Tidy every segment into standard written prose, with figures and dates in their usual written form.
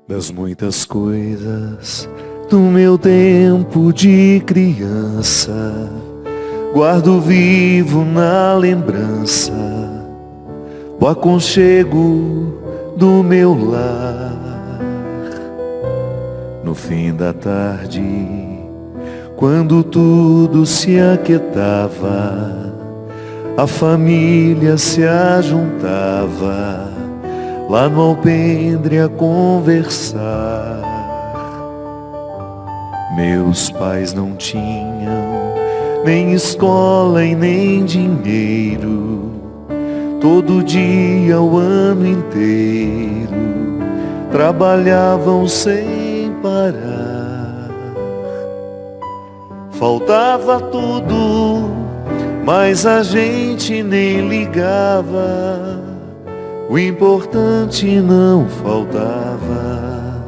Das muitas coisas do meu tempo de criança, guardo vivo na lembrança o aconchego do meu lar. No fim da tarde, quando tudo se aquietava, a família se ajuntava lá no alpendre a conversar. Meus pais não tinham nem escola e nem dinheiro. Todo dia, o ano inteiro, trabalhavam sem parar. Faltava tudo, mas a gente nem ligava. O importante não faltava,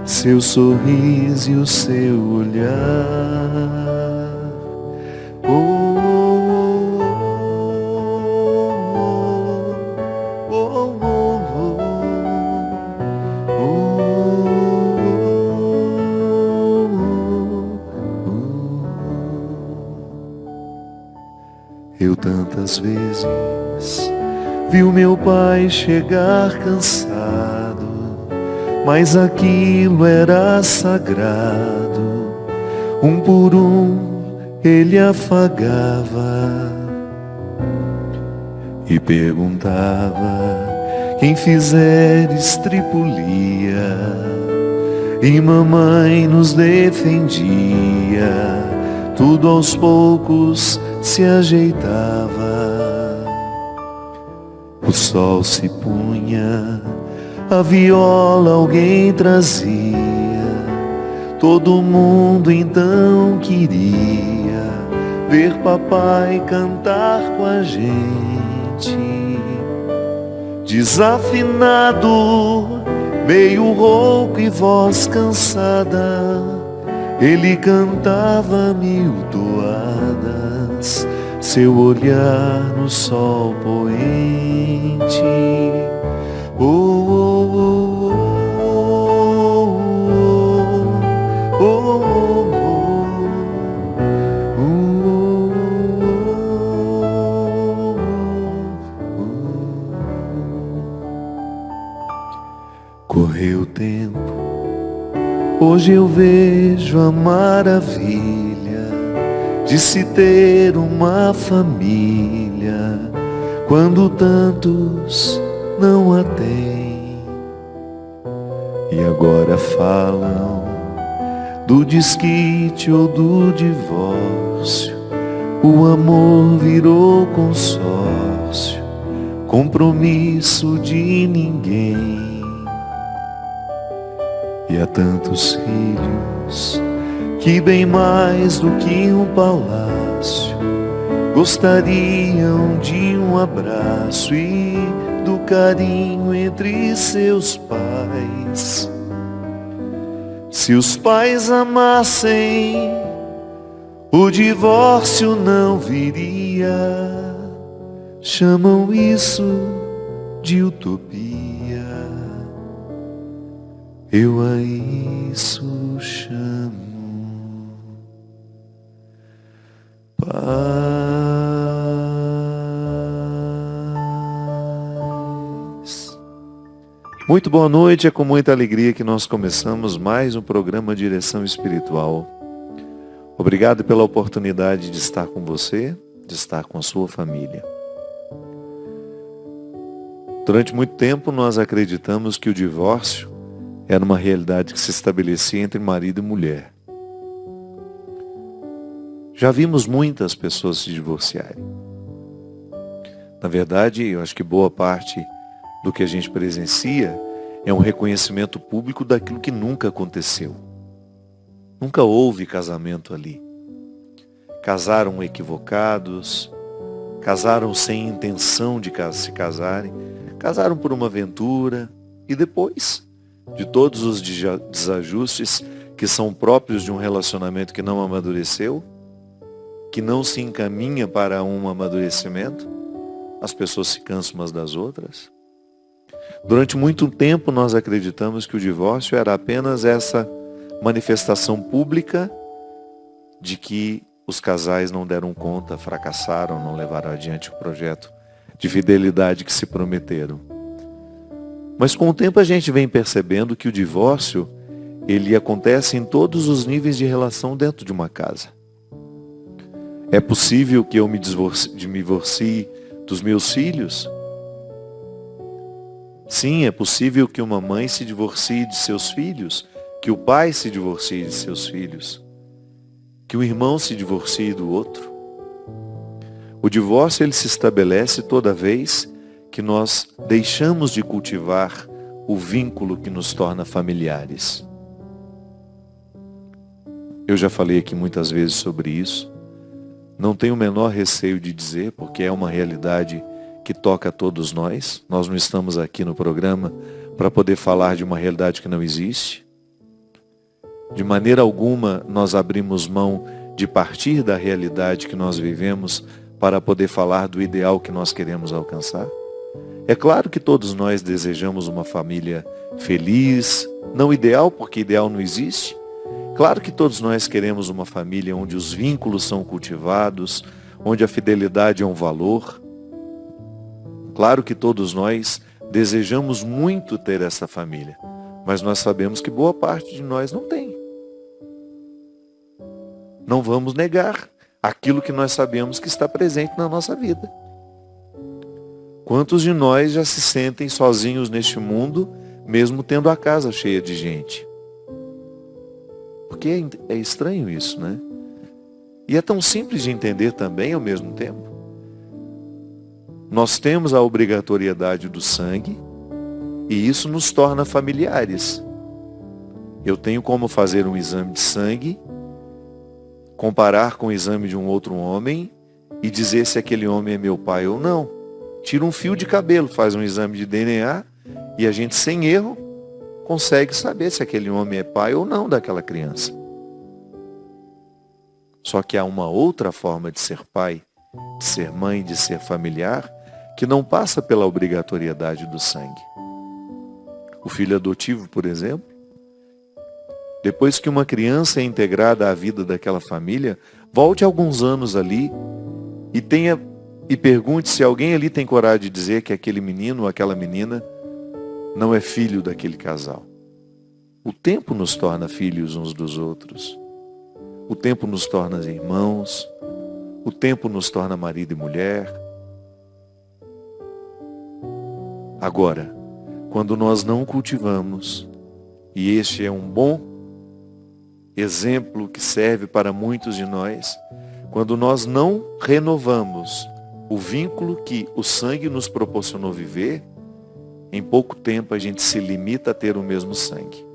seu sorriso e o seu olhar. Eu tantas vezes vi o meu pai chegar cansado, mas aquilo era sagrado. Um por um ele afagava e perguntava: quem fizer estripulia? E mamãe nos defendia. Tudo aos poucos se ajeitava. O sol se punha, a viola alguém trazia. Todo mundo então queria ver papai cantar com a gente. Desafinado, meio rouco e voz cansada, ele cantava mil toadas, seu olhar no sol poente. Oh, oh, oh, oh, oh. Correu o tempo, hoje eu vejo a maravilha de se ter uma família, quando tantos não a têm. E agora falam do desquite ou do divórcio. O amor virou consórcio, compromisso de ninguém. E há tantos filhos que, bem mais do que um palácio, gostariam de um abraço e do carinho entre seus pais. Se os pais amassem, o divórcio não viria. Chamam isso de utopia. Eu a isso chamo paz. Muito boa noite, é com muita alegria que nós começamos mais um programa Direção Espiritual. Obrigado pela oportunidade de estar com você, de estar com a sua família. Durante muito tempo nós acreditamos que o divórcio era uma realidade que se estabelecia entre marido e mulher. Já vimos muitas pessoas se divorciarem. Na verdade, eu acho que boa parte do que a gente presencia é um reconhecimento público daquilo que nunca aconteceu. Nunca houve casamento ali. Casaram equivocados, casaram sem intenção de se casarem, casaram por uma aventura e depois de todos os desajustes que são próprios de um relacionamento que não amadureceu, que não se encaminha para um amadurecimento, as pessoas se cansam umas das outras. Durante muito tempo nós acreditamos que o divórcio era apenas essa manifestação pública de que os casais não deram conta, fracassaram, não levaram adiante o projeto de fidelidade que se prometeram. Mas com o tempo a gente vem percebendo que o divórcio, ele acontece em todos os níveis de relação dentro de uma casa. É possível que eu me divorcie dos meus filhos? Sim, é possível que uma mãe se divorcie de seus filhos, que o pai se divorcie de seus filhos, que o irmão se divorcie do outro. O divórcio ele se estabelece toda vez que nós deixamos de cultivar o vínculo que nos torna familiares. Eu já falei aqui muitas vezes sobre isso. Não tenho o menor receio de dizer, porque é uma realidade que toca a todos nós. Nós não estamos aqui no programa para poder falar de uma realidade que não existe. De maneira alguma nós abrimos mão de partir da realidade que nós vivemos para poder falar do ideal que nós queremos alcançar. É claro que todos nós desejamos uma família feliz, não ideal, porque ideal não existe. Claro que todos nós queremos uma família onde os vínculos são cultivados, onde a fidelidade é um valor. Claro que todos nós desejamos muito ter essa família, mas nós sabemos que boa parte de nós não tem. Não vamos negar aquilo que nós sabemos que está presente na nossa vida. Quantos de nós já se sentem sozinhos neste mundo, mesmo tendo a casa cheia de gente? Porque é estranho isso, né? E é tão simples de entender também ao mesmo tempo. Nós temos a obrigatoriedade do sangue e isso nos torna familiares. Eu tenho como fazer um exame de sangue, comparar com o exame de um outro homem e dizer se aquele homem é meu pai ou não. Tira um fio de cabelo, faz um exame de DNA e a gente, sem erro, consegue saber se aquele homem é pai ou não daquela criança. Só que há uma outra forma de ser pai, de ser mãe, de ser familiar, que não passa pela obrigatoriedade do sangue. O filho adotivo, por exemplo, depois que uma criança é integrada à vida daquela família, volte alguns anos ali e pergunte se alguém ali tem coragem de dizer que aquele menino ou aquela menina não é filho daquele casal. O tempo nos torna filhos uns dos outros. O tempo nos torna irmãos. O tempo nos torna marido e mulher. Agora, quando nós não cultivamos, e este é um bom exemplo que serve para muitos de nós, quando nós não renovamos o vínculo que o sangue nos proporcionou viver, em pouco tempo a gente se limita a ter o mesmo sangue.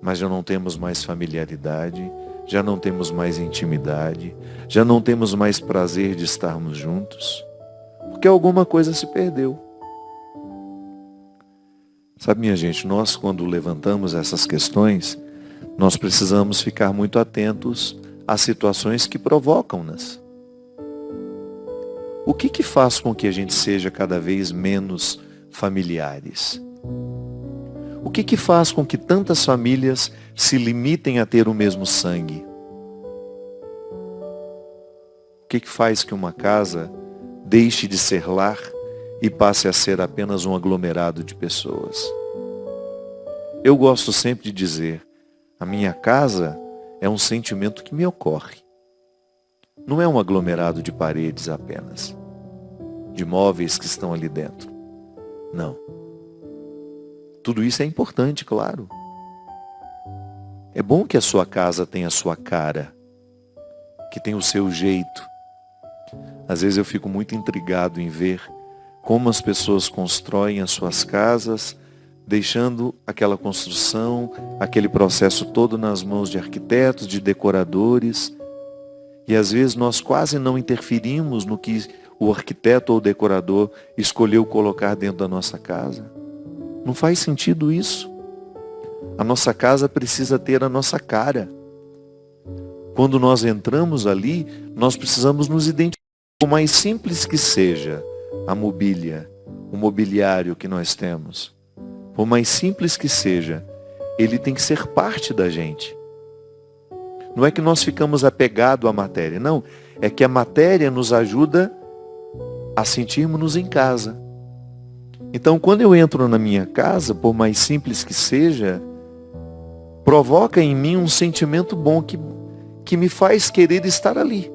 Mas já não temos mais familiaridade, já não temos mais intimidade, já não temos mais prazer de estarmos juntos, porque alguma coisa se perdeu. Sabe, minha gente, nós quando levantamos essas questões, nós precisamos ficar muito atentos às situações que provocam-nas. O que faz com que a gente seja cada vez menos familiares? O que faz com que tantas famílias se limitem a ter o mesmo sangue? O que faz que uma casa deixe de ser lar e passe a ser apenas um aglomerado de pessoas? Eu gosto sempre de dizer, a minha casa é um sentimento que me ocorre. Não é um aglomerado de paredes apenas, de móveis que estão ali dentro. Não. Tudo isso é importante, claro. É bom que a sua casa tenha a sua cara, que tenha o seu jeito. Às vezes eu fico muito intrigado em ver como as pessoas constroem as suas casas, deixando aquela construção, aquele processo todo nas mãos de arquitetos, de decoradores. E às vezes nós quase não interferimos no que o arquiteto ou o decorador escolheu colocar dentro da nossa casa. Não faz sentido isso. A nossa casa precisa ter a nossa cara. Quando nós entramos ali, nós precisamos nos identificar. Por mais simples que seja a mobília, o mobiliário que nós temos, por mais simples que seja, ele tem que ser parte da gente. Não é que nós ficamos apegados à matéria, não. É que a matéria nos ajuda a sentirmos-nos em casa. Então, quando eu entro na minha casa, por mais simples que seja, provoca em mim um sentimento bom que me faz querer estar ali.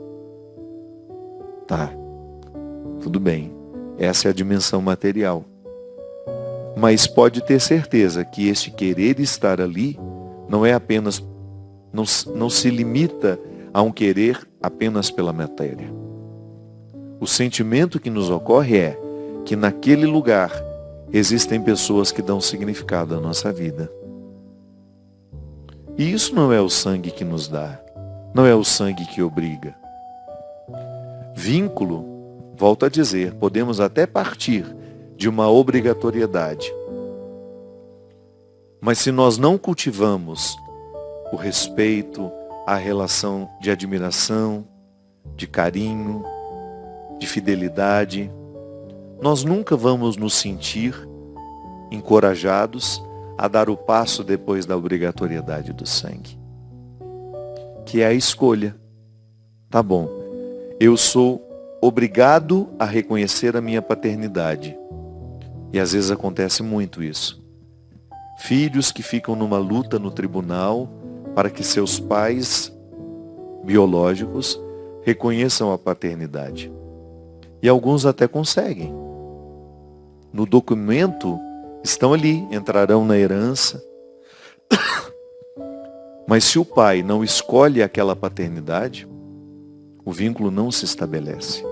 Tá, tudo bem. Essa é a dimensão material. Mas pode ter certeza que este querer estar ali não é apenas, não se limita a um querer apenas pela matéria. O sentimento que nos ocorre é que naquele lugar existem pessoas que dão significado à nossa vida. E isso não é o sangue que nos dá, não é o sangue que obriga. Vínculo, volto a dizer, podemos até partir de uma obrigatoriedade. Mas se nós não cultivamos o respeito, a relação de admiração, de carinho, de fidelidade, nós nunca vamos nos sentir encorajados a dar o passo depois da obrigatoriedade do sangue, que é a escolha. Tá bom, eu sou obrigado a reconhecer a minha paternidade. E às vezes acontece muito isso. Filhos que ficam numa luta no tribunal para que seus pais biológicos reconheçam a paternidade. E alguns até conseguem. No documento estão ali, entrarão na herança. Mas se o pai não escolhe aquela paternidade, o vínculo não se estabelece.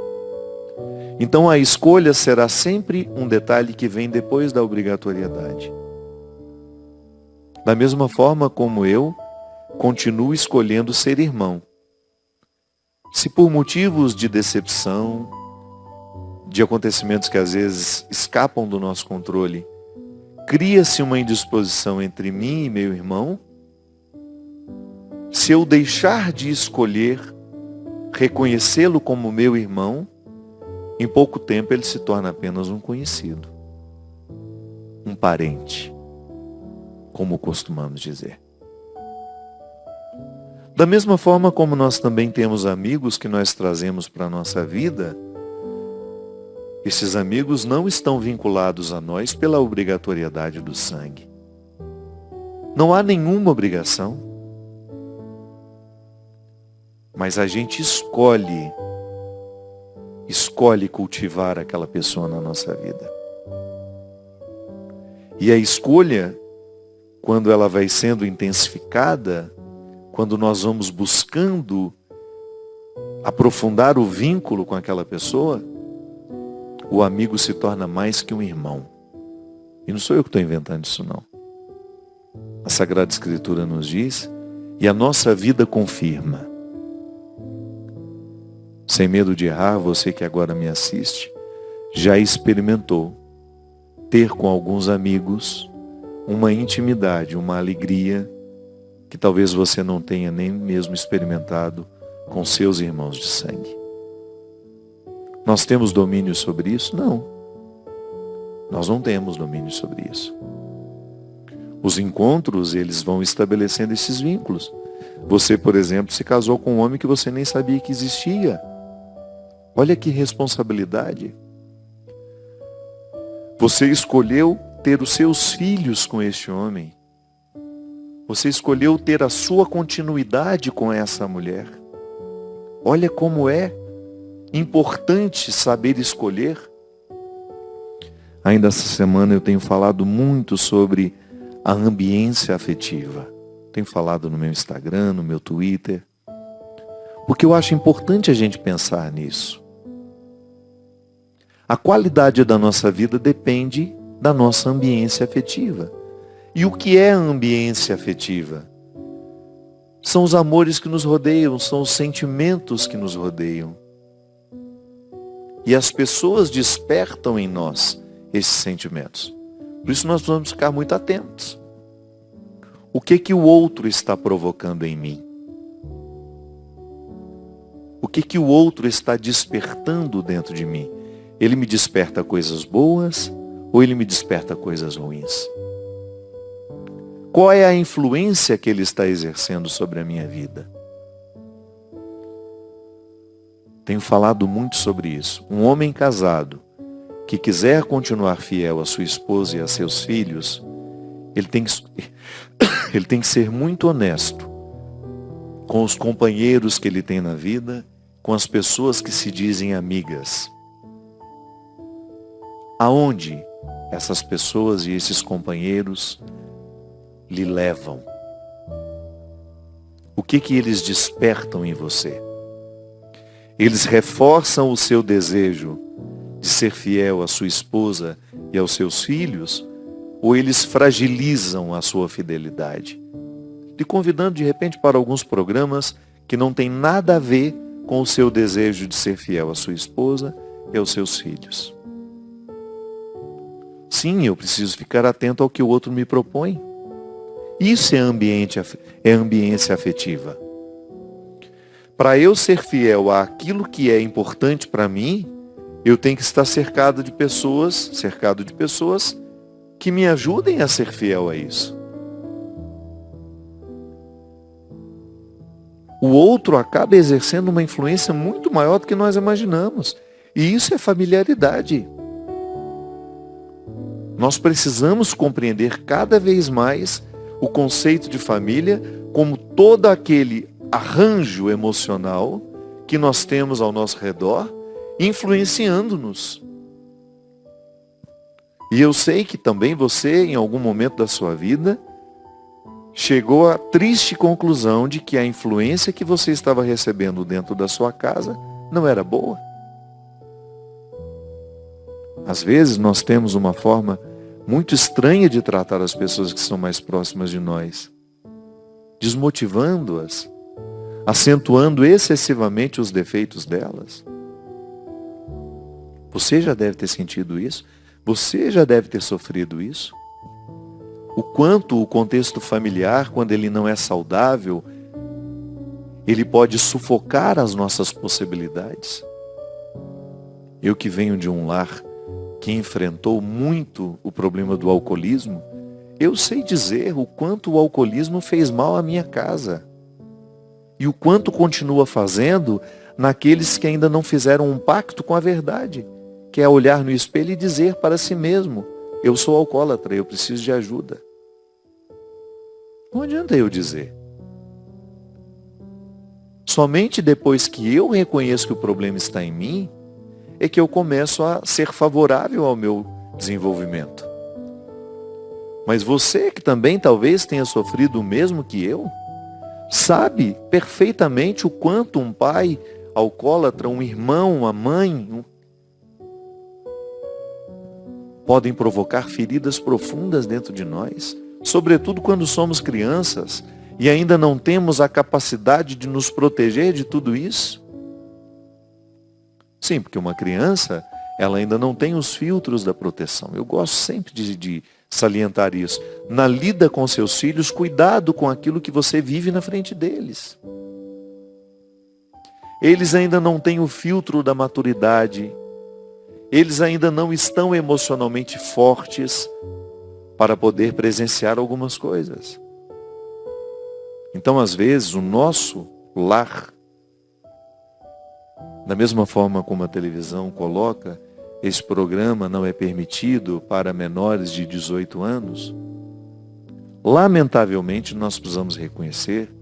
Então a escolha será sempre um detalhe que vem depois da obrigatoriedade. Da mesma forma como eu continuo escolhendo ser irmão. Se por motivos de decepção, de acontecimentos que às vezes escapam do nosso controle, cria-se uma indisposição entre mim e meu irmão, se eu deixar de escolher reconhecê-lo como meu irmão, em pouco tempo ele se torna apenas um conhecido, um parente, como costumamos dizer. Da mesma forma como nós também temos amigos que nós trazemos para a nossa vida, esses amigos não estão vinculados a nós pela obrigatoriedade do sangue. Não há nenhuma obrigação, mas a gente escolhe cultivar aquela pessoa na nossa vida. E a escolha, quando ela vai sendo intensificada, quando nós vamos buscando aprofundar o vínculo com aquela pessoa, o amigo se torna mais que um irmão. E não sou eu que estou inventando isso, não. A Sagrada Escritura nos diz, e a nossa vida confirma. Sem medo de errar, você que agora me assiste, já experimentou ter com alguns amigos uma intimidade, uma alegria que talvez você não tenha nem mesmo experimentado com seus irmãos de sangue. Nós temos domínio sobre isso? Não. Nós não temos domínio sobre isso. Os encontros, eles vão estabelecendo esses vínculos. Você, por exemplo, se casou com um homem que você nem sabia que existia. Olha que responsabilidade. Você escolheu ter os seus filhos com este homem. Você escolheu ter a sua continuidade com essa mulher. Olha como é importante saber escolher. Ainda essa semana eu tenho falado muito sobre a ambiência afetiva. Tenho falado no meu Instagram, no meu Twitter. Porque eu acho importante a gente pensar nisso. A qualidade da nossa vida depende da nossa ambiência afetiva. E o que é a ambiência afetiva? São os amores que nos rodeiam, são os sentimentos que nos rodeiam. E as pessoas despertam em nós esses sentimentos. Por isso nós vamos ficar muito atentos. O que o outro está provocando em mim? O que o outro está despertando dentro de mim? Ele me desperta coisas boas ou ele me desperta coisas ruins? Qual é a influência que ele está exercendo sobre a minha vida? Tenho falado muito sobre isso. Um homem casado que quiser continuar fiel à sua esposa e a seus filhos, ele tem que ser muito honesto com os companheiros que ele tem na vida, com as pessoas que se dizem amigas. Aonde essas pessoas e esses companheiros lhe levam? O que eles despertam em você? Eles reforçam o seu desejo de ser fiel à sua esposa e aos seus filhos, ou eles fragilizam a sua fidelidade? Lhe convidando de repente para alguns programas que não têm nada a ver com o seu desejo de ser fiel à sua esposa e aos seus filhos. Sim, eu preciso ficar atento ao que o outro me propõe. Isso é ambiência afetiva. Para eu ser fiel àquilo que é importante para mim, eu tenho que estar cercado de pessoas que me ajudem a ser fiel a isso. O outro acaba exercendo uma influência muito maior do que nós imaginamos. E isso é familiaridade. Nós precisamos compreender cada vez mais o conceito de família como todo aquele arranjo emocional que nós temos ao nosso redor, influenciando-nos. E eu sei que também você, em algum momento da sua vida, chegou à triste conclusão de que a influência que você estava recebendo dentro da sua casa não era boa. Às vezes nós temos uma forma muito estranha de tratar as pessoas que são mais próximas de nós, desmotivando-as, acentuando excessivamente os defeitos delas. Você já deve ter sentido isso? Você já deve ter sofrido isso? O quanto o contexto familiar, quando ele não é saudável, ele pode sufocar as nossas possibilidades. Eu que venho de um lar que enfrentou muito o problema do alcoolismo, eu sei dizer o quanto o alcoolismo fez mal à minha casa. E o quanto continua fazendo naqueles que ainda não fizeram um pacto com a verdade, que é olhar no espelho e dizer para si mesmo: eu sou alcoólatra, eu preciso de ajuda. Não adianta eu dizer. Somente depois que eu reconheço que o problema está em mim, é que eu começo a ser favorável ao meu desenvolvimento. Mas você que também talvez tenha sofrido o mesmo que eu, sabe perfeitamente o quanto um pai alcoólatra, um irmão, uma mãe, podem provocar feridas profundas dentro de nós, sobretudo quando somos crianças e ainda não temos a capacidade de nos proteger de tudo isso. Sim, porque uma criança, ela ainda não tem os filtros da proteção. Eu gosto sempre de salientar isso. Na lida com seus filhos, cuidado com aquilo que você vive na frente deles. Eles ainda não têm o filtro da maturidade. Eles ainda não estão emocionalmente fortes para poder presenciar algumas coisas. Então, às vezes, o nosso lar, da mesma forma como a televisão coloca, esse programa não é permitido para menores de 18 anos, lamentavelmente nós precisamos reconhecer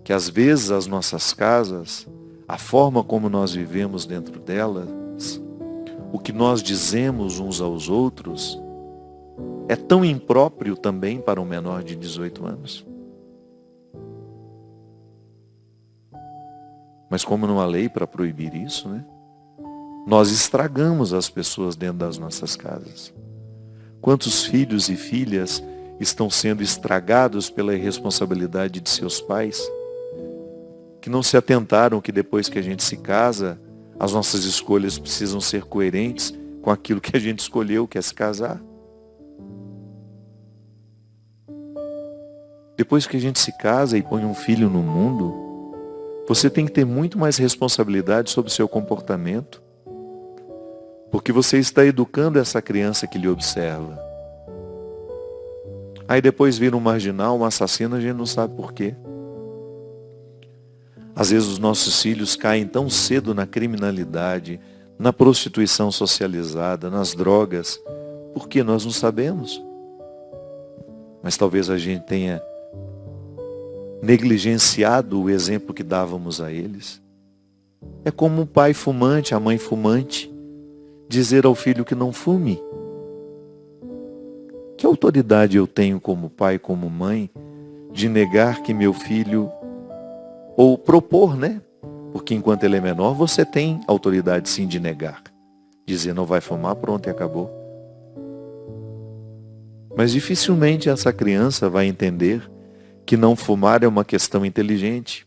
que às vezes as nossas casas, a forma como nós vivemos dentro delas, o que nós dizemos uns aos outros, é tão impróprio também para um menor de 18 anos. Mas como não há lei para proibir isso, né? Nós estragamos as pessoas dentro das nossas casas. Quantos filhos e filhas estão sendo estragados pela irresponsabilidade de seus pais, que não se atentaram que depois que a gente se casa, as nossas escolhas precisam ser coerentes com aquilo que a gente escolheu, que é se casar. Depois que a gente se casa e põe um filho no mundo, você tem que ter muito mais responsabilidade sobre o seu comportamento. Porque você está educando essa criança que lhe observa. Aí depois vira um marginal, um assassino, a gente não sabe por quê. Às vezes os nossos filhos caem tão cedo na criminalidade, na prostituição socializada, nas drogas, porque nós não sabemos. Mas talvez a gente tenha negligenciado o exemplo que dávamos a eles. É como um pai fumante, a mãe fumante, dizer ao filho que não fume. Que autoridade eu tenho como pai, como mãe, de negar que meu filho, ou propor, né? Porque enquanto ele é menor, você tem autoridade sim de negar. Dizer não vai fumar, pronto e acabou. Mas dificilmente essa criança vai entender que não fumar é uma questão inteligente.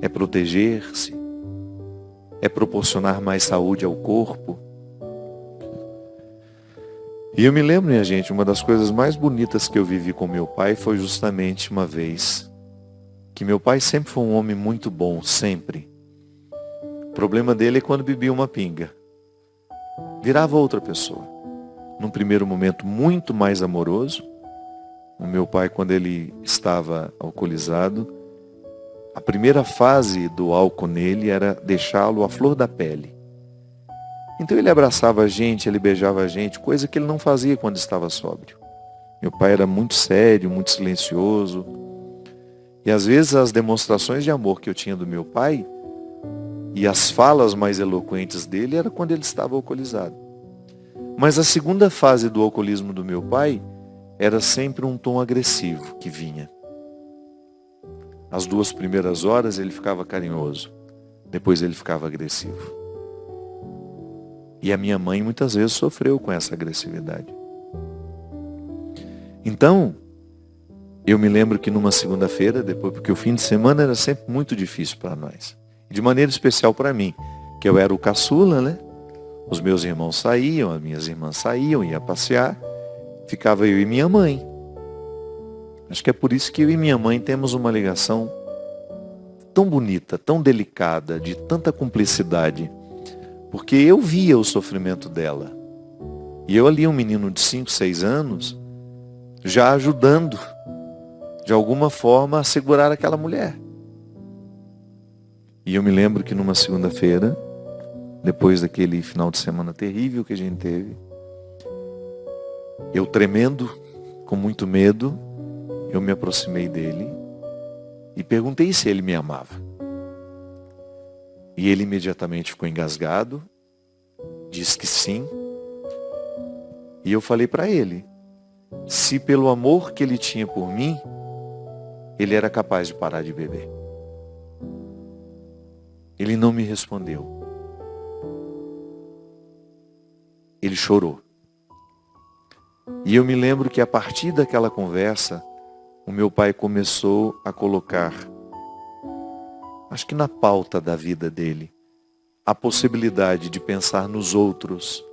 É proteger-se. É proporcionar mais saúde ao corpo. E eu me lembro, minha gente, uma das coisas mais bonitas que eu vivi com meu pai foi justamente uma vez que meu pai sempre foi um homem muito bom, sempre. O problema dele é quando bebia uma pinga. Virava outra pessoa. Num primeiro momento muito mais amoroso. O meu pai, quando ele estava alcoolizado, a primeira fase do álcool nele era deixá-lo à flor da pele. Então ele abraçava a gente, ele beijava a gente, coisa que ele não fazia quando estava sóbrio. Meu pai era muito sério, muito silencioso. E às vezes as demonstrações de amor que eu tinha do meu pai e as falas mais eloquentes dele era quando ele estava alcoolizado. Mas a segunda fase do alcoolismo do meu pai era sempre um tom agressivo que vinha. As 2 primeiras horas ele ficava carinhoso, depois ele ficava agressivo. E a minha mãe muitas vezes sofreu com essa agressividade. Então, eu me lembro que numa segunda-feira, depois, porque o fim de semana era sempre muito difícil para nós. De maneira especial para mim, que eu era o caçula, né? Os meus irmãos saíam, as minhas irmãs saíam, ia passear. Ficava eu e minha mãe. Acho que é por isso que eu e minha mãe temos uma ligação tão bonita, tão delicada, de tanta cumplicidade. Porque eu via o sofrimento dela. E eu ali, um menino de 5, 6 anos, já ajudando, de alguma forma, a segurar aquela mulher. E eu me lembro que numa segunda-feira, depois daquele final de semana terrível que a gente teve, eu tremendo, com muito medo, eu me aproximei dele e perguntei se ele me amava. E ele imediatamente ficou engasgado, disse que sim. E eu falei para ele, se pelo amor que ele tinha por mim, ele era capaz de parar de beber. Ele não me respondeu. Ele chorou. E eu me lembro que a partir daquela conversa, o meu pai começou a colocar, acho que na pauta da vida dele, a possibilidade de pensar nos outros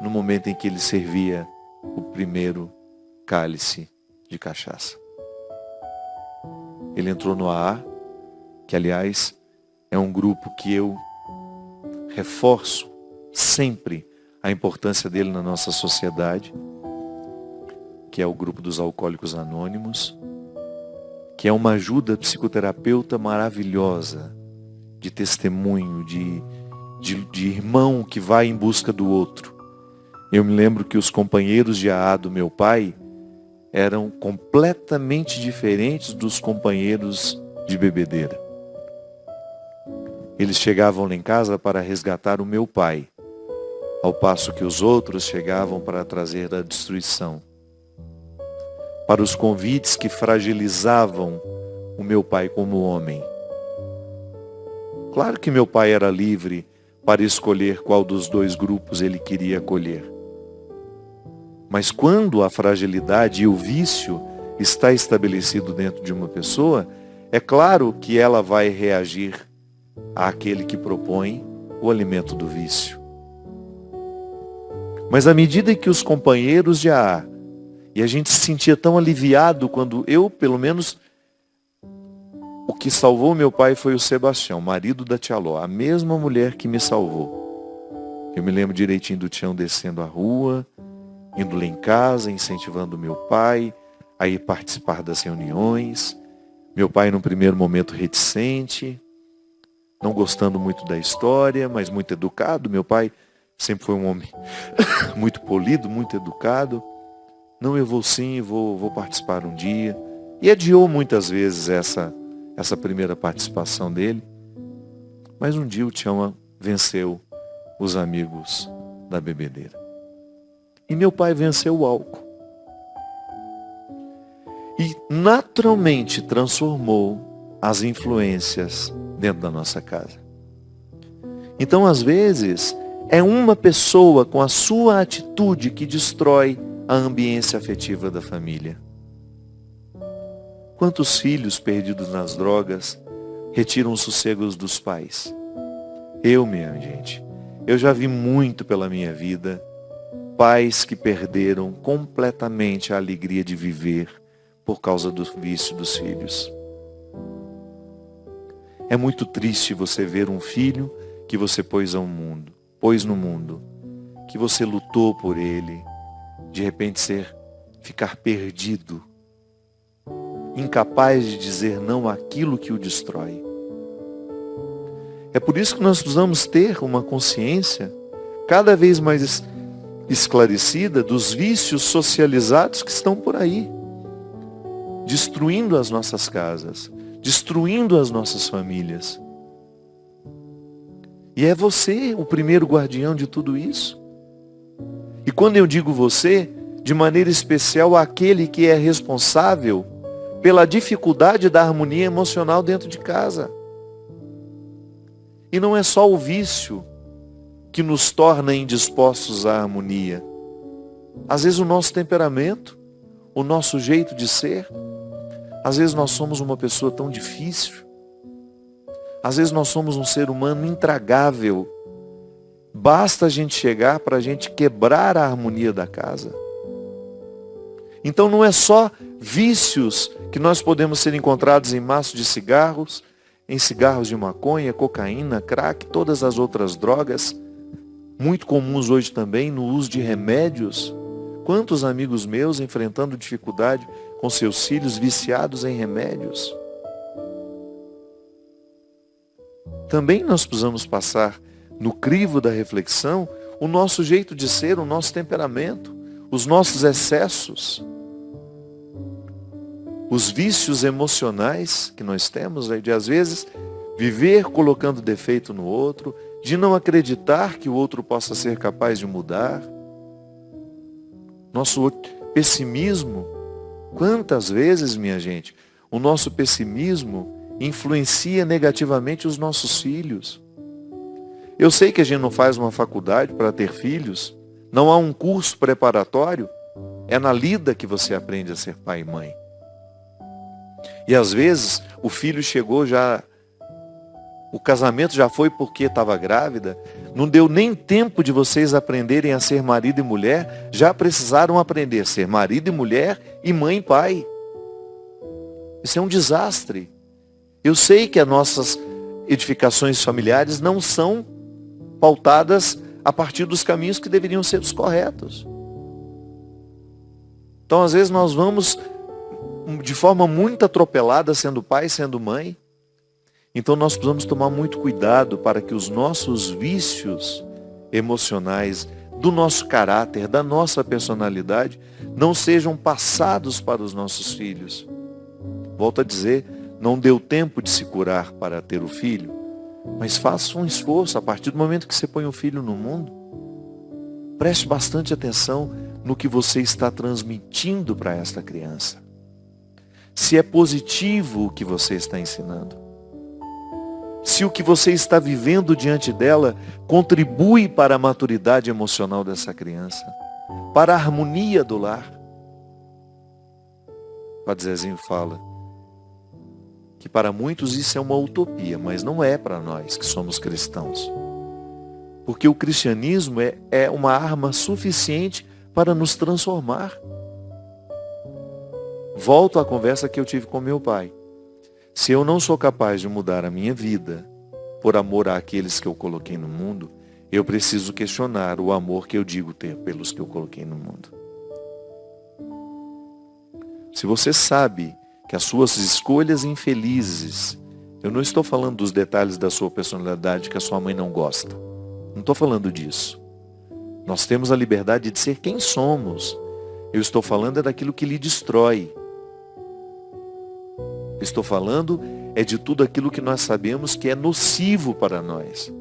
no momento em que ele servia o primeiro cálice de cachaça. Ele entrou no AA, que aliás é um grupo que eu reforço sempre a importância dele na nossa sociedade, que é o grupo dos Alcoólicos Anônimos, que é uma ajuda psicoterapeuta maravilhosa, de testemunho, de irmão que vai em busca do outro. Eu me lembro que os companheiros de AA do meu pai eram completamente diferentes dos companheiros de bebedeira. Eles chegavam lá em casa para resgatar o meu pai, ao passo que os outros chegavam para trazer a destruição. Para os convites que fragilizavam o meu pai como homem. Claro que meu pai era livre para escolher qual dos 2 grupos ele queria acolher. Mas quando a fragilidade e o vício está estabelecido dentro de uma pessoa, é claro que ela vai reagir àquele que propõe o alimento do vício. Mas à medida que os companheiros de AA, e a gente se sentia tão aliviado quando eu, pelo menos, o que salvou meu pai foi o Sebastião, marido da tia Ló, a mesma mulher que me salvou. Eu me lembro direitinho do Tião descendo a rua, indo lá em casa, incentivando meu pai a ir participar das reuniões. Meu pai, num primeiro momento, reticente, não gostando muito da história, mas muito educado. Meu pai sempre foi um homem muito polido, muito educado. Não, eu vou sim, vou participar um dia. E adiou muitas vezes essa primeira participação dele. Mas um dia o Tião venceu os amigos da bebedeira. E meu pai venceu o álcool. E naturalmente transformou as influências dentro da nossa casa. Então, às vezes, é uma pessoa com a sua atitude que destrói a ambiência afetiva da família. Quantos filhos perdidos nas drogas retiram os sossegos dos pais? Minha gente, eu já vi muito pela minha vida pais que perderam completamente a alegria de viver por causa do vício dos filhos. É muito triste você ver um filho que você pôs no mundo, que você lutou por ele, de repente ficar perdido, incapaz de dizer não àquilo que o destrói. É por isso que nós precisamos ter uma consciência cada vez mais esclarecida dos vícios socializados que estão por aí, destruindo as nossas casas, destruindo as nossas famílias. E é você o primeiro guardião de tudo isso. E quando eu digo você, de maneira especial aquele que é responsável pela dificuldade da harmonia emocional dentro de casa. E não é só o vício que nos torna indispostos à harmonia. Às vezes o nosso temperamento, o nosso jeito de ser. Às vezes nós somos uma pessoa tão difícil. Às vezes nós somos um ser humano intragável. Basta a gente chegar para a gente quebrar a harmonia da casa. Então não é só vícios que nós podemos ser encontrados em maços de cigarros, em cigarros de maconha, cocaína, crack, todas as outras drogas, muito comuns hoje também no uso de remédios. Quantos amigos meus enfrentando dificuldade com seus filhos viciados em remédios? Também nós precisamos passar no crivo da reflexão o nosso jeito de ser, o nosso temperamento, os nossos excessos, os vícios emocionais que nós temos, de às vezes viver colocando defeito no outro, de não acreditar que o outro possa ser capaz de mudar. Nosso pessimismo, quantas vezes, minha gente, o nosso pessimismo influencia negativamente os nossos filhos. Eu sei que a gente não faz uma faculdade para ter filhos, não há um curso preparatório, é na lida que você aprende a ser pai e mãe. E às vezes o filho chegou já, o casamento já foi porque estava grávida, não deu nem tempo de vocês aprenderem a ser marido e mulher, já precisaram aprender a ser marido e mulher e mãe e pai. Isso é um desastre. Eu sei que as nossas edificações familiares não são pautadas a partir dos caminhos que deveriam ser os corretos. Então, às vezes, nós vamos de forma muito atropelada, sendo pai, sendo mãe. Então, nós precisamos tomar muito cuidado para que os nossos vícios emocionais, do nosso caráter, da nossa personalidade, não sejam passados para os nossos filhos. Volto a dizer, não deu tempo de se curar para ter o filho, mas faça um esforço a partir do momento que você põe um filho no mundo. Preste bastante atenção no que você está transmitindo para esta criança. Se é positivo o que você está ensinando. Se o que você está vivendo diante dela contribui para a maturidade emocional dessa criança, para a harmonia do lar. O Padre Zezinho fala que para muitos isso é uma utopia, mas não é para nós que somos cristãos. Porque o cristianismo é uma arma suficiente para nos transformar. Volto à conversa que eu tive com meu pai. Se eu não sou capaz de mudar a minha vida por amor àqueles que eu coloquei no mundo, eu preciso questionar o amor que eu digo ter pelos que eu coloquei no mundo. Se você sabe que as suas escolhas infelizes, eu não estou falando dos detalhes da sua personalidade que a sua mãe não gosta. Não estou falando disso. Nós temos a liberdade de ser quem somos. Eu estou falando é daquilo que lhe destrói. Estou falando é de tudo aquilo que nós sabemos que é nocivo para nós.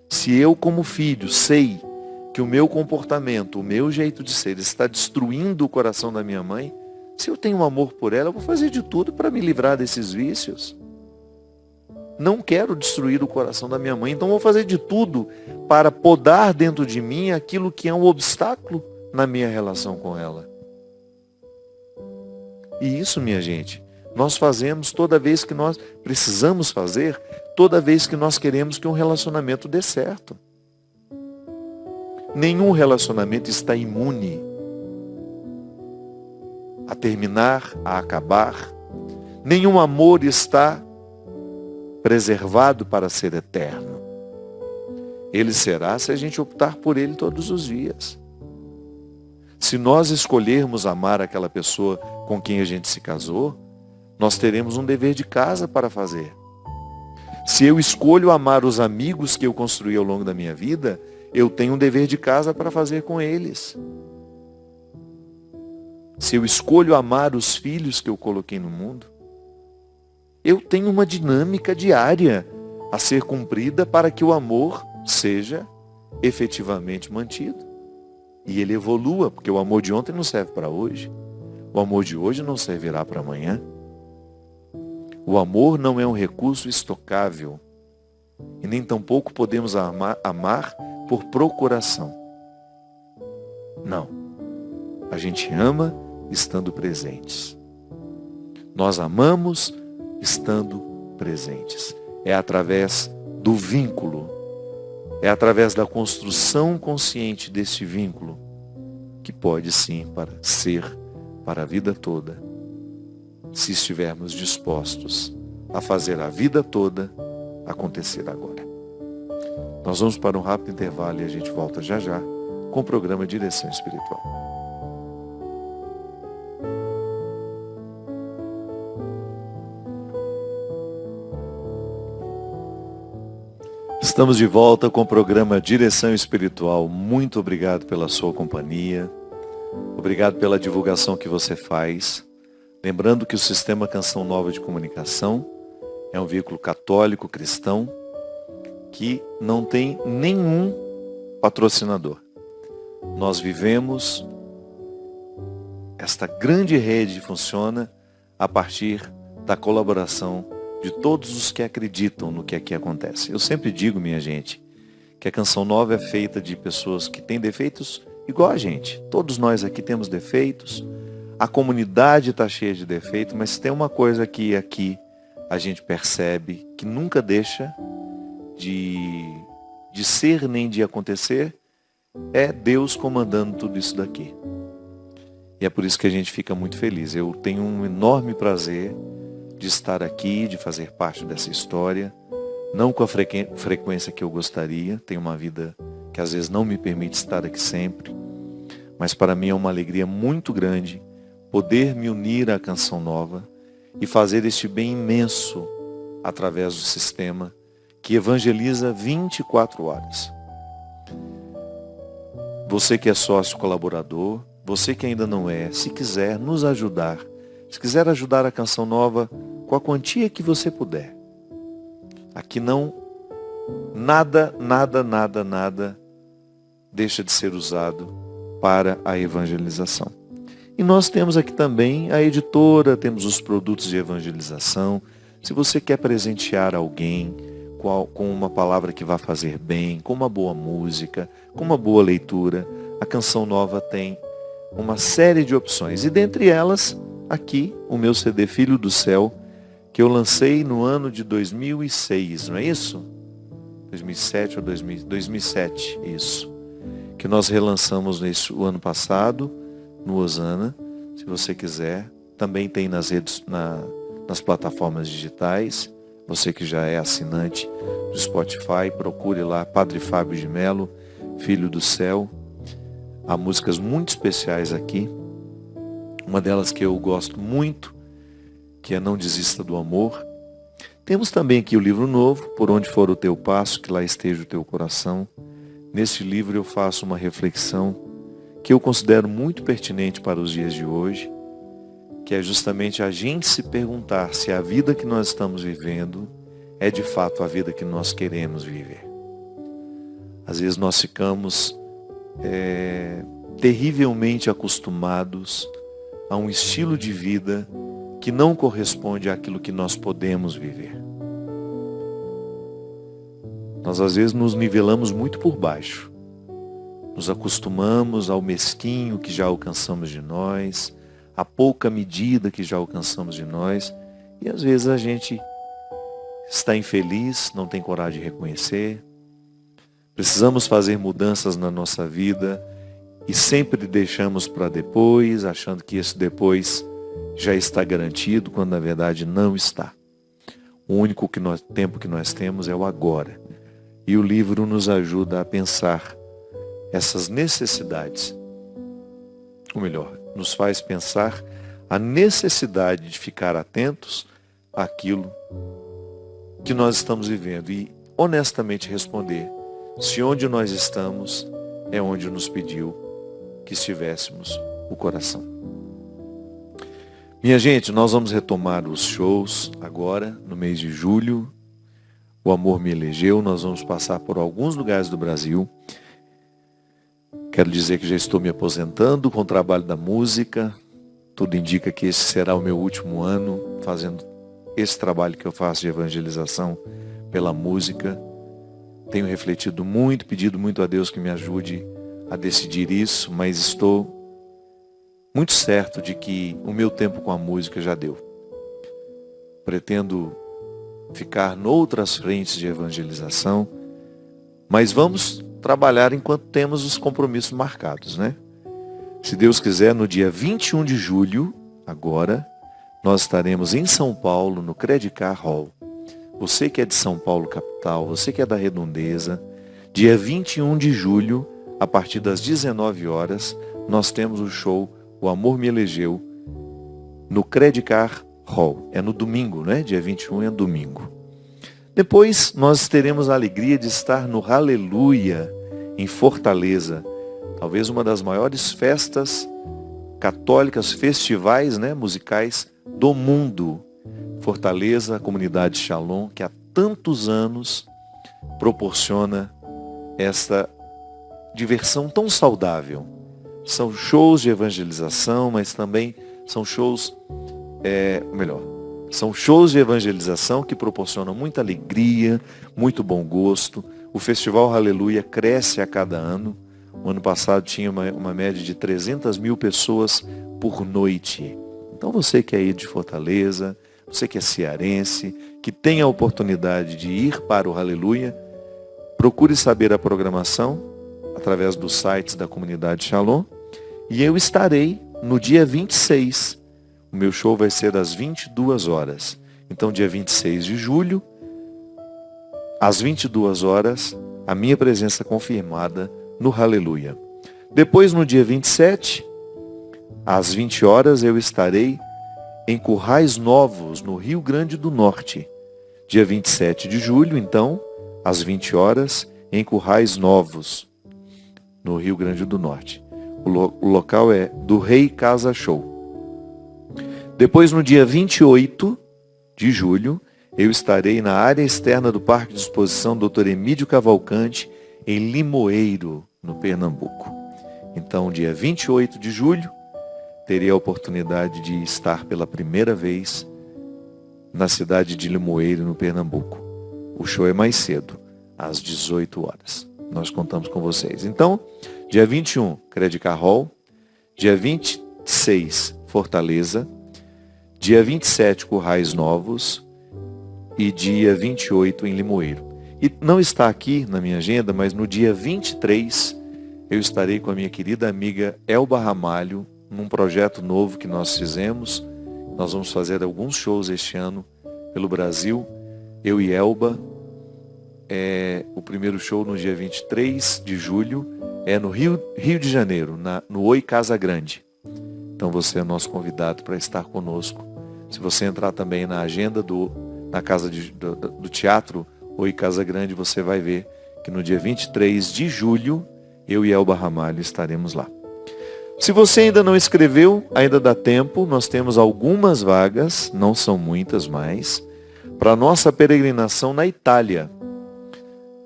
Se eu, como filho, sei que o meu comportamento, o meu jeito de ser está destruindo o coração da minha mãe, se eu tenho amor por ela, eu vou fazer de tudo para me livrar desses vícios. Não quero destruir o coração da minha mãe, então vou fazer de tudo para podar dentro de mim aquilo que é um obstáculo na minha relação com ela. E isso, minha gente, nós fazemos toda vez que nós precisamos fazer, toda vez que nós queremos que um relacionamento dê certo. Nenhum relacionamento está imune a terminar, a acabar. Nenhum amor está preservado para ser eterno. Ele será se a gente optar por ele todos os dias. Se nós escolhermos amar aquela pessoa com quem a gente se casou, nós teremos um dever de casa para fazer. Se eu escolho amar os amigos que eu construí ao longo da minha vida, eu tenho um dever de casa para fazer com eles. Se eu escolho amar os filhos que eu coloquei no mundo, eu tenho uma dinâmica diária a ser cumprida para que o amor seja efetivamente mantido. E ele evolua, porque o amor de ontem não serve para hoje. O amor de hoje não servirá para amanhã. O amor não é um recurso estocável. E nem tampouco podemos amar por procuração. Não. A gente ama estando presentes. Nós amamos estando presentes. É através do vínculo. É através da construção consciente desse vínculo que pode sim ser para a vida toda, se estivermos dispostos a fazer a vida toda acontecer agora. Nós vamos para um rápido intervalo e a gente volta já já com o programa Direção Espiritual. Estamos de volta com o programa Direção Espiritual. Muito obrigado pela sua companhia. Obrigado pela divulgação que você faz. Lembrando que o Sistema Canção Nova de Comunicação é um veículo católico cristão que não tem nenhum patrocinador. Nós vivemos, esta grande rede funciona a partir da colaboração de todos os que acreditam no que aqui acontece. Eu sempre digo, minha gente, que a Canção Nova é feita de pessoas que têm defeitos igual a gente. Todos nós aqui temos defeitos, a comunidade está cheia de defeitos, mas tem uma coisa que aqui a gente percebe que nunca deixa de ser nem de acontecer, é Deus comandando tudo isso daqui. E é por isso que a gente fica muito feliz. Eu tenho um enorme prazer de estar aqui, de fazer parte dessa história, não com a frequência que eu gostaria, tenho uma vida que às vezes não me permite estar aqui sempre, mas para mim é uma alegria muito grande poder me unir à Canção Nova e fazer este bem imenso através do sistema que evangeliza 24 horas. Você que é sócio colaborador, você que ainda não é, se quiser nos ajudar, se quiser ajudar a Canção Nova com a quantia que você puder. Aqui nada deixa de ser usado para a evangelização. E nós temos aqui também a editora, temos os produtos de evangelização. Se você quer presentear alguém com uma palavra que vá fazer bem, com uma boa música, com uma boa leitura, a Canção Nova tem uma série de opções. E dentre elas, aqui, o meu CD Filho do Céu, que eu lancei no ano de 2006, não é isso? 2007 ou 2007, isso. Que nós relançamos o ano passado, no Osana, se você quiser. Também tem nas plataformas digitais. Você que já é assinante do Spotify, procure lá Padre Fábio de Mello, Filho do Céu. Há músicas muito especiais aqui. Uma delas que eu gosto muito, que é Não Desista do Amor. Temos também aqui o livro novo, Por Onde For o Teu Passo, que lá esteja o teu coração. Neste livro eu faço uma reflexão que eu considero muito pertinente para os dias de hoje, que é justamente a gente se perguntar se a vida que nós estamos vivendo é de fato a vida que nós queremos viver. Às vezes nós ficamos terrivelmente acostumados a um estilo de vida que não corresponde àquilo que nós podemos viver. Nós às vezes nos nivelamos muito por baixo. Nos acostumamos ao mesquinho que já alcançamos de nós, a pouca medida que já alcançamos de nós, e às vezes a gente está infeliz, não tem coragem de reconhecer. Precisamos fazer mudanças na nossa vida e sempre deixamos para depois, achando que esse depois já está garantido, quando na verdade não está. O único tempo que nós temos é o agora. E o livro nos ajuda a pensar essas necessidades. Ou melhor, nos faz pensar a necessidade de ficar atentos àquilo que nós estamos vivendo e honestamente responder se onde nós estamos é onde nos pediu que estivéssemos o coração. Minha gente, nós vamos retomar os shows agora, no mês de julho. O Amor Me Elegeu, nós vamos passar por alguns lugares do Brasil. Quero dizer que já estou me aposentando com o trabalho da música. Tudo indica que esse será o meu último ano fazendo esse trabalho que eu faço de evangelização pela música. Tenho refletido muito, pedido muito a Deus que me ajude a decidir isso, mas estou muito certo de que o meu tempo com a música já deu. Pretendo ficar noutras frentes de evangelização, mas vamos trabalhar enquanto temos os compromissos marcados, né? Se Deus quiser, no dia 21 de julho, agora, nós estaremos em São Paulo, no Credicar Hall. Você que é de São Paulo capital, você que é da Redondeza, dia 21 de julho, a partir das 19 horas, nós temos o show O Amor Me Elegeu, no Credicar Hall. É no domingo, né? Dia 21 é domingo. Depois nós teremos a alegria de estar no Aleluia, em Fortaleza. Talvez uma das maiores festas católicas, festivais, né, musicais do mundo. Fortaleza, a comunidade Shalom, que há tantos anos proporciona essa diversão tão saudável. São shows de evangelização, mas também são shows, são shows de evangelização que proporcionam muita alegria, muito bom gosto. O Festival Aleluia cresce a cada ano. O ano passado tinha uma média de 300 mil pessoas por noite. Então você que é aí de Fortaleza, você que é cearense, que tem a oportunidade de ir para o Aleluia, procure saber a programação através dos sites da comunidade Shalom. E eu estarei no dia 26. O meu show vai ser às 22 horas. Então, dia 26 de julho, às 22 horas, a minha presença confirmada no Aleluia. Depois, no dia 27, às 20 horas, eu estarei em Currais Novos, no Rio Grande do Norte. Dia 27 de julho, então, às 20 horas, em Currais Novos, no Rio Grande do Norte. O local é do Rei Casa Show. Depois, no dia 28 de julho, eu estarei na área externa do Parque de Exposição Dr. Emídio Cavalcante, em Limoeiro, no Pernambuco. Então, dia 28 de julho, terei a oportunidade de estar pela primeira vez na cidade de Limoeiro, no Pernambuco. O show é mais cedo, às 18 horas. Nós contamos com vocês. Então, dia 21, Credicar Hall. Dia 26, Fortaleza. Dia 27, Currais Novos. E dia 28, em Limoeiro. E não está aqui na minha agenda, mas no dia 23, eu estarei com a minha querida amiga Elba Ramalho, num projeto novo que nós fizemos. Nós vamos fazer alguns shows este ano pelo Brasil, eu e Elba. O primeiro show no dia 23 de julho é no Rio de Janeiro, no Oi Casa Grande. Então você é nosso convidado para estar conosco. Se você entrar também na agenda na casa do teatro Oi Casa Grande, você vai ver que no dia 23 de julho, eu e Elba Ramalho estaremos lá. Se você ainda não escreveu, ainda dá tempo, nós temos algumas vagas, não são muitas mais, para a nossa peregrinação na Itália.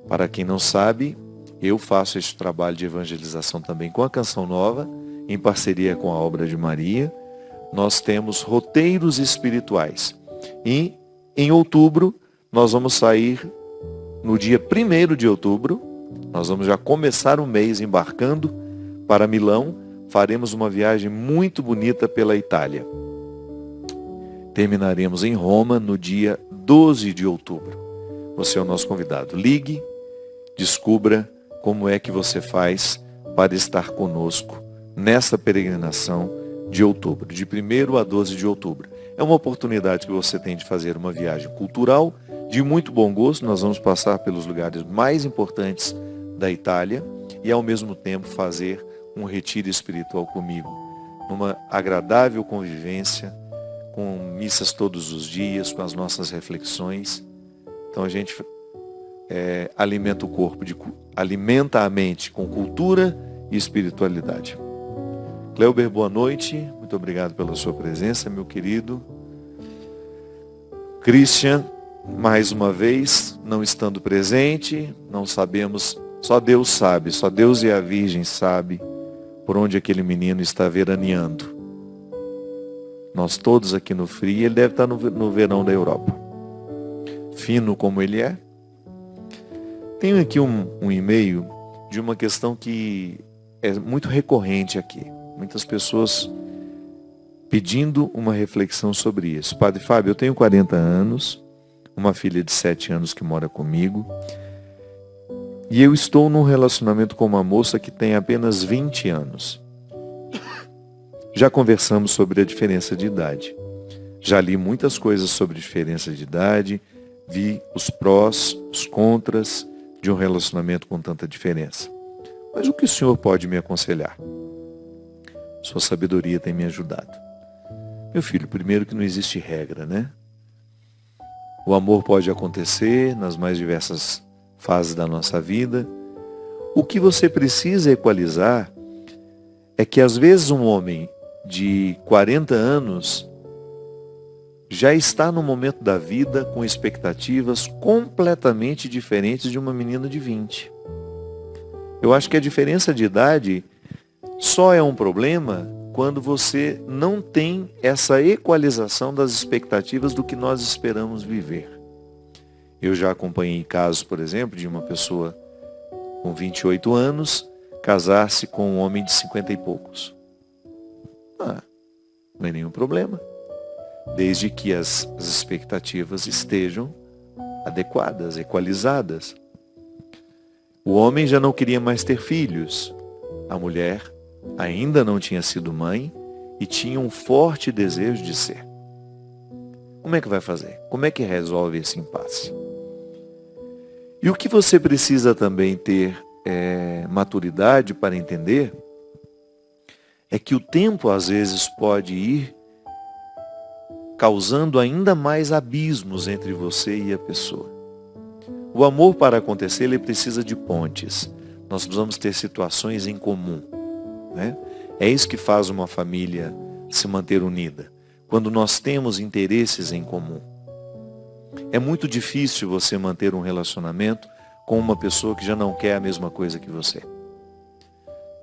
Para quem não sabe, eu faço este trabalho de evangelização também com a Canção Nova, em parceria com a Obra de Maria. Nós temos roteiros espirituais. E em outubro, nós vamos sair no dia 1º de outubro. Nós vamos já começar o mês embarcando para Milão. Faremos uma viagem muito bonita pela Itália. Terminaremos em Roma no dia 12 de outubro. Você é o nosso convidado. Ligue, descubra como é que você faz para estar conosco nessa peregrinação de outubro, de 1º a 12 de outubro. É uma oportunidade que você tem de fazer uma viagem cultural de muito bom gosto. Nós vamos passar pelos lugares mais importantes da Itália e ao mesmo tempo fazer um retiro espiritual comigo, numa agradável convivência, com missas todos os dias, com as nossas reflexões. Então a gente alimenta o corpo, alimenta a mente com cultura e espiritualidade. Cleuber, boa noite. Muito obrigado pela sua presença, meu querido. Christian, mais uma vez, não estando presente, não sabemos, só Deus sabe, só Deus e a Virgem sabem por onde aquele menino está veraneando. Nós todos aqui no frio, ele deve estar no verão da Europa. Fino como ele é. Tenho aqui um e-mail de uma questão que é muito recorrente aqui. Muitas pessoas pedindo uma reflexão sobre isso. Padre Fábio, eu tenho 40 anos, uma filha de 7 anos que mora comigo, e eu estou num relacionamento com uma moça que tem apenas 20 anos. Já conversamos sobre a diferença de idade. Já li muitas coisas sobre diferença de idade, vi os prós, os contras de um relacionamento com tanta diferença. Mas o que o senhor pode me aconselhar? Sua sabedoria tem me ajudado. Meu filho, primeiro que não existe regra, né? O amor pode acontecer nas mais diversas fases da nossa vida. O que você precisa equalizar é que às vezes um homem de 40 anos já está no momento da vida com expectativas completamente diferentes de uma menina de 20. Eu acho que a diferença de idade só é um problema quando você não tem essa equalização das expectativas do que nós esperamos viver. Eu já acompanhei casos, por exemplo, de uma pessoa com 28 anos casar-se com um homem de 50 e poucos. Não é nenhum problema, desde que as expectativas estejam adequadas, equalizadas. O homem já não queria mais ter filhos. A mulher ainda não tinha sido mãe e tinha um forte desejo de ser. Como é que vai fazer? Como é que resolve esse impasse? E o que você precisa também ter maturidade para entender é que o tempo às vezes pode ir causando ainda mais abismos entre você e a pessoa. O amor, para acontecer, ele precisa de pontes. Nós precisamos ter situações em comum, né? É isso que faz uma família se manter unida, quando nós temos interesses em comum. É muito difícil você manter um relacionamento com uma pessoa que já não quer a mesma coisa que você.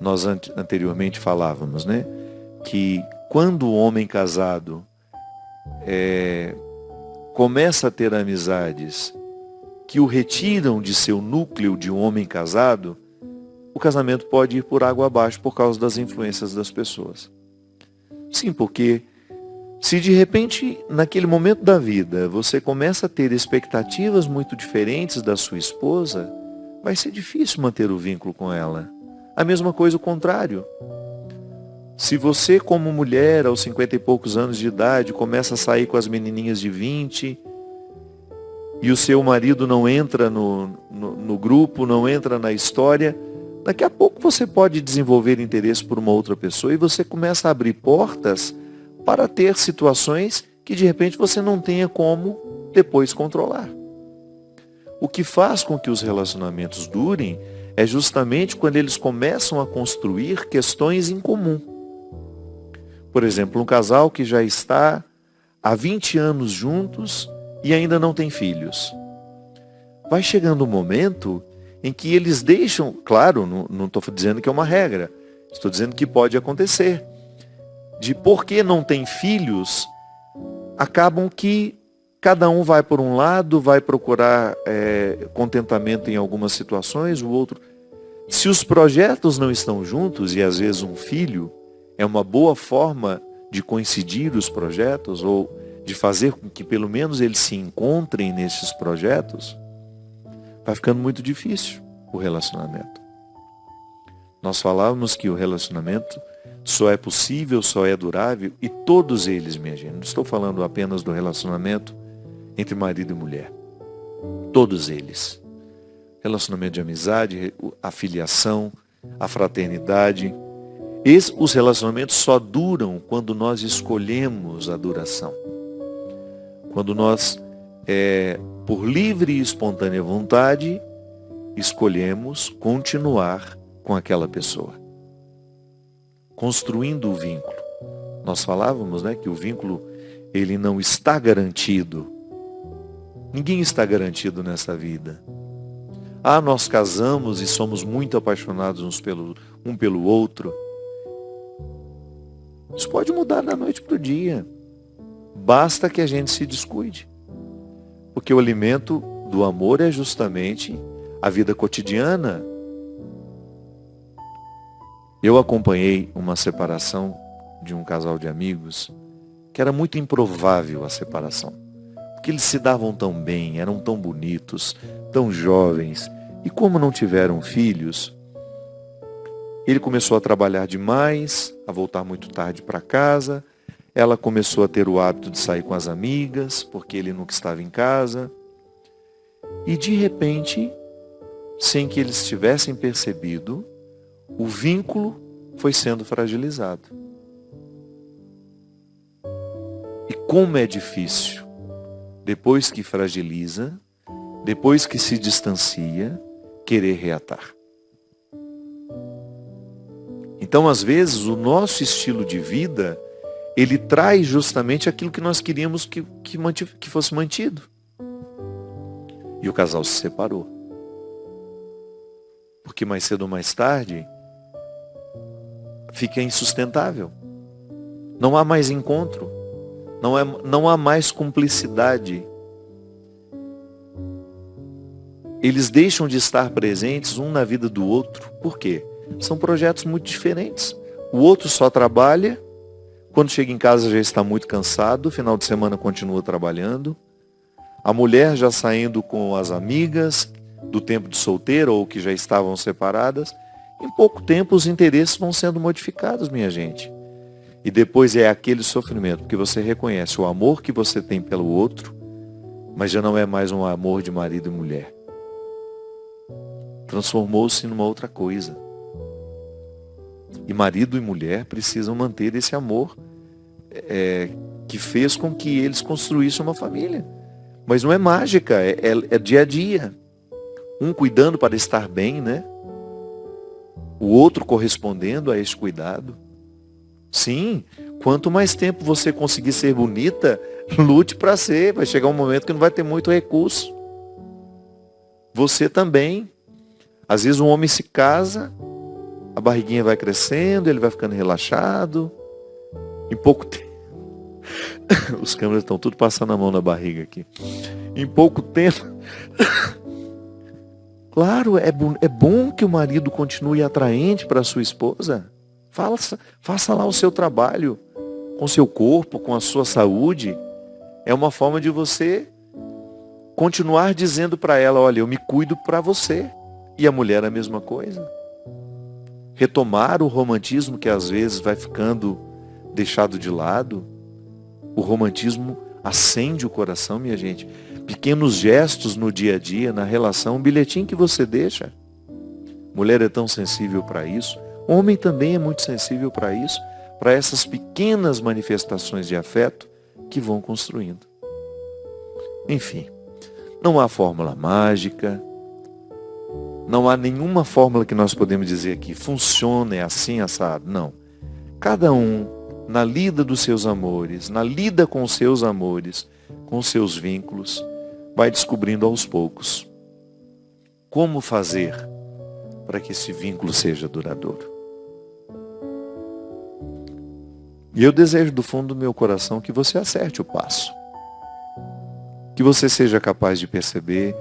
Nós anteriormente falávamos, né, que quando o homem casado começa a ter amizades que o retiram de seu núcleo de um homem casado, o casamento pode ir por água abaixo por causa das influências das pessoas. Sim, porque se de repente, naquele momento da vida, você começa a ter expectativas muito diferentes da sua esposa, vai ser difícil manter o vínculo com ela. A mesma coisa o contrário. Se você, como mulher, aos 50 e poucos anos de idade, começa a sair com as menininhas de 20, e o seu marido não entra no grupo, não entra na história, daqui a pouco você pode desenvolver interesse por uma outra pessoa e você começa a abrir portas para ter situações que de repente você não tenha como depois controlar. O que faz com que os relacionamentos durem é justamente quando eles começam a construir questões em comum. Por exemplo, um casal que já está há 20 anos juntos e ainda não tem filhos. Vai chegando um momento em que eles deixam, claro, não estou dizendo que é uma regra, estou dizendo que pode acontecer, de porque não tem filhos, acabam que cada um vai por um lado, vai procurar contentamento em algumas situações, o outro. Se os projetos não estão juntos, e às vezes um filho é uma boa forma de coincidir os projetos, ou de fazer com que pelo menos eles se encontrem nesses projetos, vai ficando muito difícil o relacionamento. Nós falávamos que o relacionamento só é possível, só é durável, e todos eles, minha gente, não estou falando apenas do relacionamento entre marido e mulher. Todos eles. Relacionamento de amizade, a filiação, a fraternidade. Os relacionamentos só duram quando nós escolhemos a duração. Quando nós, por livre e espontânea vontade, escolhemos continuar com aquela pessoa. Construindo o vínculo. Nós falávamos, que o vínculo ele não está garantido. Ninguém está garantido nessa vida. Nós casamos e somos muito apaixonados um pelo outro. Isso pode mudar da noite para o dia. Basta que a gente se descuide. Porque o alimento do amor é justamente a vida cotidiana. Eu acompanhei uma separação de um casal de amigos que era muito improvável a separação. Porque eles se davam tão bem, eram tão bonitos, tão jovens. E como não tiveram filhos, ele começou a trabalhar demais, a voltar muito tarde para casa. Ela começou a ter o hábito de sair com as amigas, porque ele nunca estava em casa. E de repente, sem que eles tivessem percebido, o vínculo foi sendo fragilizado. E como é difícil, depois que fragiliza, depois que se distancia, querer reatar. Então, às vezes, o nosso estilo de vida, ele traz justamente aquilo que nós queríamos que fosse mantido. E o casal se separou. Porque mais cedo ou mais tarde, fica insustentável. Não há mais encontro. Não há mais cumplicidade. Eles deixam de estar presentes um na vida do outro. Por quê? São projetos muito diferentes. O outro só trabalha, quando chega em casa já está muito cansado, final de semana continua trabalhando. A mulher já saindo com as amigas do tempo de solteira ou que já estavam separadas. Em pouco tempo os interesses vão sendo modificados, minha gente. E depois é aquele sofrimento, porque você reconhece o amor que você tem pelo outro, mas já não é mais um amor de marido e mulher. Transformou-se numa outra coisa. E marido e mulher precisam manter esse amor que fez com que eles construíssem uma família. Mas não é mágica, é dia a dia. Um cuidando para estar bem, O outro correspondendo a esse cuidado. Sim, quanto mais tempo você conseguir ser bonita, lute para ser. Vai chegar um momento que não vai ter muito recurso. Você também. Às vezes um homem se casa, a barriguinha vai crescendo, ele vai ficando relaxado. Em pouco tempo. Os câmeras estão tudo passando a mão na barriga aqui. Em pouco tempo. Claro, é bom que o marido continue atraente para a sua esposa. Faça lá o seu trabalho com o seu corpo, com a sua saúde. É uma forma de você continuar dizendo para ela, olha, eu me cuido para você. E a mulher a mesma coisa. Retomar o romantismo que às vezes vai ficando deixado de lado. O romantismo acende o coração, minha gente. pequenos gestos no dia a dia, na relação, um bilhetinho que você deixa. Mulher é tão sensível para isso, homem também é muito sensível para isso, para essas pequenas manifestações de afeto que vão construindo. Enfim, não há fórmula mágica, não há nenhuma fórmula que nós podemos dizer aqui, funciona, é assim, assado. Não. Cada um, na lida dos seus amores, na lida com os seus amores, com os seus vínculos, vai descobrindo aos poucos como fazer para que esse vínculo seja duradouro. E eu desejo do fundo do meu coração que você acerte o passo. Que você seja capaz de perceber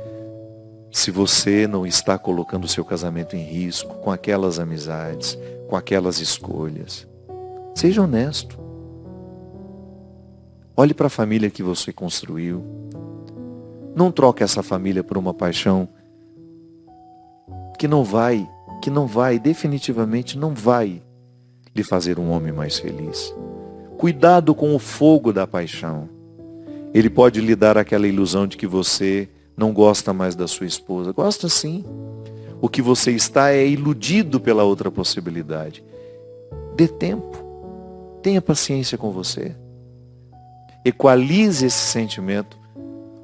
se você não está colocando o seu casamento em risco com aquelas amizades, com aquelas escolhas. Seja honesto. Olhe para a família que você construiu. Não troque essa família por uma paixão que não vai, definitivamente não vai lhe fazer um homem mais feliz. Cuidado com o fogo da paixão. Ele pode lhe dar aquela ilusão de que você não gosta mais da sua esposa. Gosta sim. O que você está é iludido pela outra possibilidade. Dê tempo. Tenha paciência com você. Equalize esse sentimento.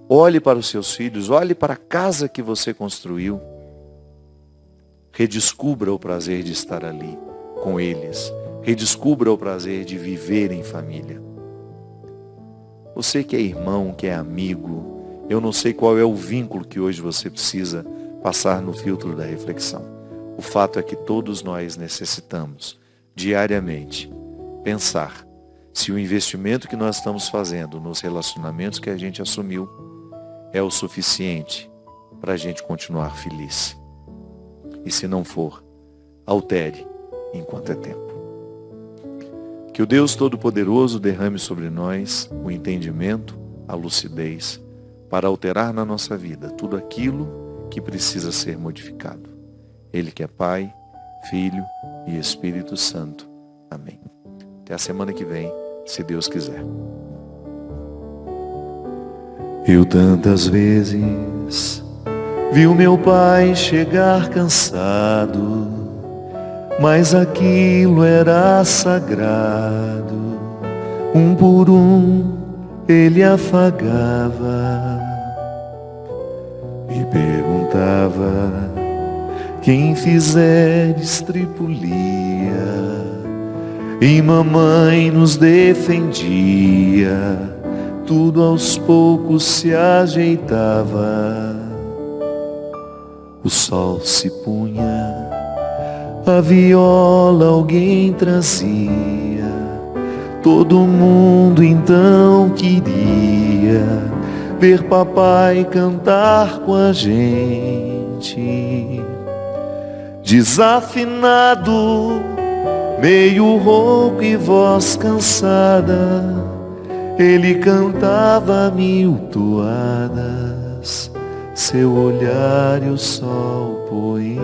Olhe para os seus filhos, olhe para a casa que você construiu. Redescubra o prazer de estar ali com eles. Redescubra o prazer de viver em família. Você que é irmão, que é amigo, eu não sei qual é o vínculo que hoje você precisa passar no filtro da reflexão. O fato é que todos nós necessitamos, diariamente, pensar se o investimento que nós estamos fazendo nos relacionamentos que a gente assumiu é o suficiente para a gente continuar feliz. E se não for, altere enquanto é tempo. Que o Deus Todo-Poderoso derrame sobre nós o entendimento, a lucidez, para alterar na nossa vida tudo aquilo que precisa ser modificado. Ele que é Pai, Filho e Espírito Santo. Amém. Até a semana que vem, se Deus quiser. Eu tantas vezes vi o meu pai chegar cansado, mas aquilo era sagrado. Um por um ele afagava e perguntava: quem fizeres tripulia? E mamãe nos defendia. Tudo aos poucos se ajeitava. O sol se punha, a viola alguém trazia. Todo mundo então queria ver papai cantar com a gente. Desafinado, meio rouco e voz cansada, ele cantava 1000 toadas, seu olhar e o sol poente.